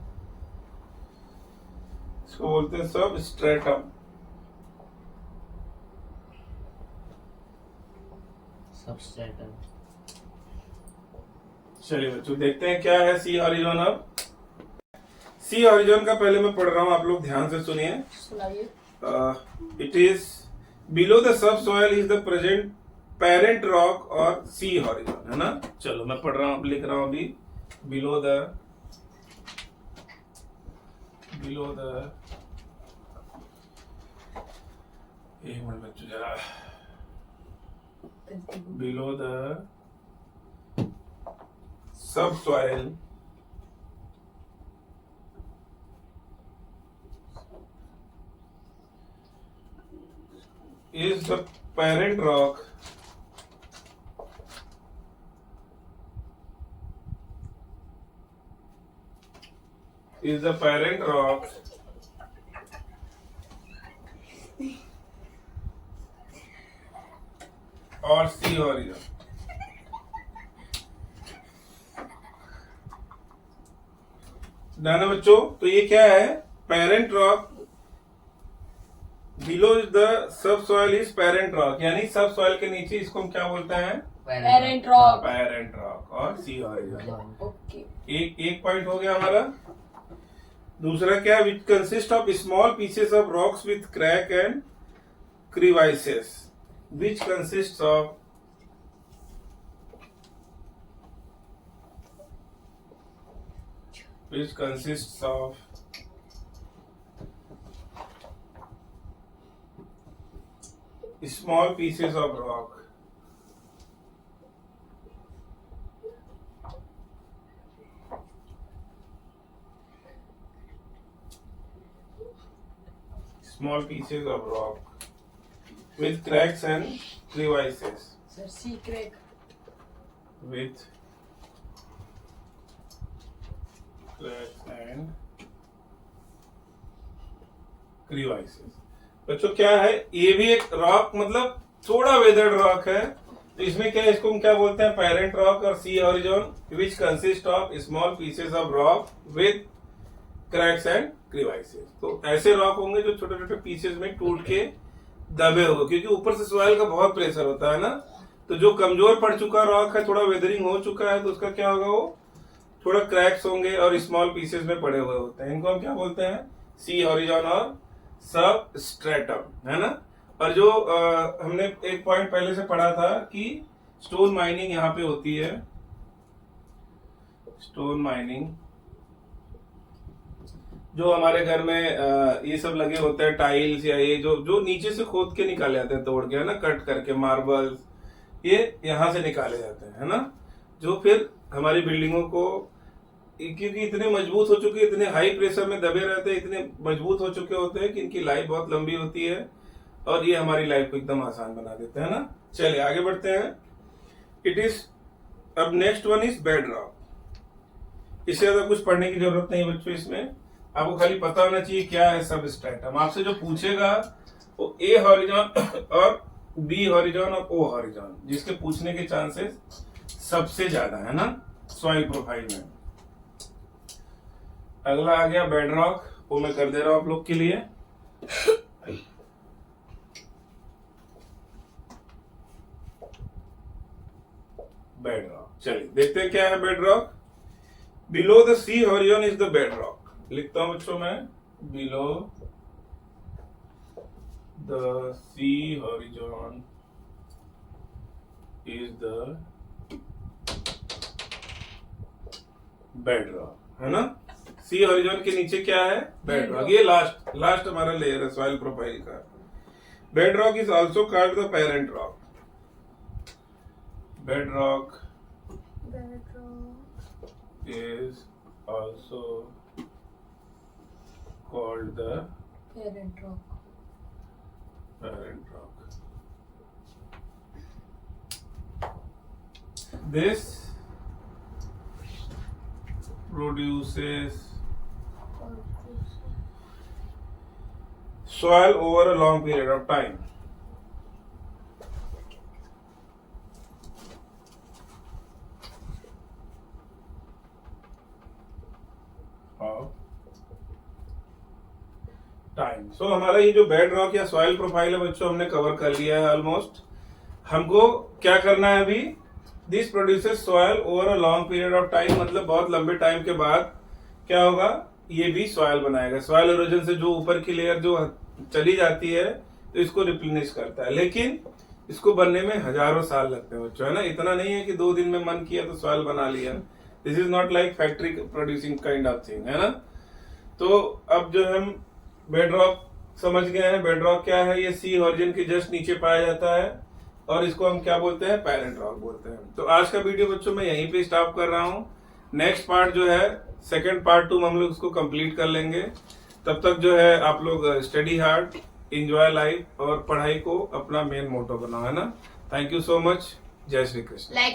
Speaker 1: इसको बोलते हैं सब स्ट्रेटम.
Speaker 2: सबस्ट्रेटम.
Speaker 1: चलिए बच्चों देखते हैं क्या है सी हॉरिजॉन. अब सी हॉरिजॉन का पहले मैं पढ़ रहा हूं, आप लोग ध्यान से सुनिए.
Speaker 3: सुनाइए.
Speaker 1: It is below the sub soil is the present parent rock और सी हॉरिजॉन है ना. चलो मैं पढ़ रहा हूं, लिख रहा हूं अभी. बिलो द एक मिनट बच्चों जरा. Below the subsoil is the parent rock or sea horizon. Done बच्चों, तो ये क्या है? Parent rock below the sub soil is parent rock, यानी सब सॉइल के नीचे इसको हम क्या बोलते हैं?
Speaker 3: Parent rock.
Speaker 1: पेरेंट रॉक और सी हॉरिजॉन।
Speaker 3: ओके।
Speaker 1: एक पॉइंट हो गया हमारा। दूसरा क्या? Which consist of small pieces of rock with crack and crevices. Which consist of small pieces of rock with cracks and crevices.
Speaker 3: Sir see crack.
Speaker 1: With cracks and crevices. बच्चों क्या है? ये भी एक रॉक, मतलब थोड़ा वेदर्ड रॉक है। तो इसमें क्या है? इसको हम क्या बोलते हैं? पेरेंट रॉक और C horizon which consist of small pieces of rock with cracks and crevices. तो ऐसे रॉक होंगे जो छोटे छोटे पीसेस में टूट के दबे होंगे, क्योंकि ऊपर से सॉइल का बहुत प्रेशर होता है ना। तो जो कमजोर पड़ चुका रॉक है, थोड़ा वेदरिंग हो चुका है, तो उसका क्या होगा? वो थोड़ा क्रैक्स होंगे और स्मॉल पीसेस में पड़े हुए होते हैं। इनको हम क्या बोलते हैं? सी हॉरिजॉन और सब स्ट्रेटम, है ना। और जो हमने एक पॉइंट पहले से पढ़ा था कि स्टोन माइनिंग यहाँ पे होती है। स्टोन माइनिंग जो हमारे घर में ये सब लगे होते हैं, टाइल्स या ये जो नीचे से खोद के निकाले जाते हैं, तोड़ के, है ना, कट करके, मार्बल्स, ये यहाँ से निकाले जाते हैं, है ना। जो फिर हमारी बिल्डिंगों को, क्योंकि इतने मजबूत हो चुके, इतने हाई प्रेशर में दबे रहते हैं, इतने मजबूत हो चुके होते हैं कि इनकी लाइफ बहुत लंबी होती है और ये हमारी लाइफ को एकदम आसान बना देते हैं ना। चलिए आगे बढ़ते हैं। इट इज, अब next one is bed rock. इससे ज्यादा कुछ पढ़ने की जरूरत नहीं बच्चों, इसमें आपको खाली पता होना चाहिए क्या है सब स्ट्रेटम। आपसे जो पूछेगा वो ए हॉरिजॉन और बी हॉरिजॉन और ओ हॉरिजॉन, जिसके पूछने के चांसेस सबसे ज्यादा है ना सॉइल प्रोफाइल में। अगला आ गया बेड रॉक, वो मैं कर दे रहा हूं आप लोग के लिए। बेड रॉक, चलिए देखते हैं क्या है bedrock. Below the C horizon is the bedrock. लिखता हूं बच्चों मैं, below the C horizon is the bedrock, है ना। सी हॉरिजॉन के नीचे क्या है? Bedrock. ये लास्ट हमारा लेयर है सॉइल प्रोफाइल का। Bedrock is also called the parent rock. Bedrock is also called the
Speaker 3: parent rock.
Speaker 1: This produces soil over a long period of time. सो हमारा ये जो bed rock या soil profile है बच्चों, हमने cover कर लिया है ऑलमोस्ट। हमको क्या करना है अभी? This produces soil over a long period of time, मतलब बहुत लंबे टाइम के बाद क्या होगा? ये भी सॉइल बनाएगा। सॉइल इरोजन से जो ऊपर की लेयर जो चली जाती है तो इसको रिप्लेनिश करता है, लेकिन इसको बनने में हजारों साल लगते हैं बच्चों, है ना। इतना नहीं है कि 2 दिन में मन किया तो सॉइल बना लिया। This is not like factory producing kind of thing, है ना। तो अब जो हम बेड रॉक समझ गए हैं, बेड रॉक क्या है? ये सी हॉरिजॉन के जस्ट नीचे पाया जाता है और इसको हम क्या बोलते हैं? पेरेंट रॉक बोलते हैं। तो आज का वीडियो बच्चों मैं यहीं पे स्टॉप कर रहा हूँ। नेक्स्ट पार्ट जो है सेकंड पार्ट 2 हम लोग उसको कंप्लीट कर लेंगे। तब तक जो है आप लोग स्टडी हार्ड, एंजॉय लाइफ और पढ़ाई को अपना मेन मोटो बनाओ, है ना। Thank you so much. जय श्री कृष्ण।
Speaker 3: Like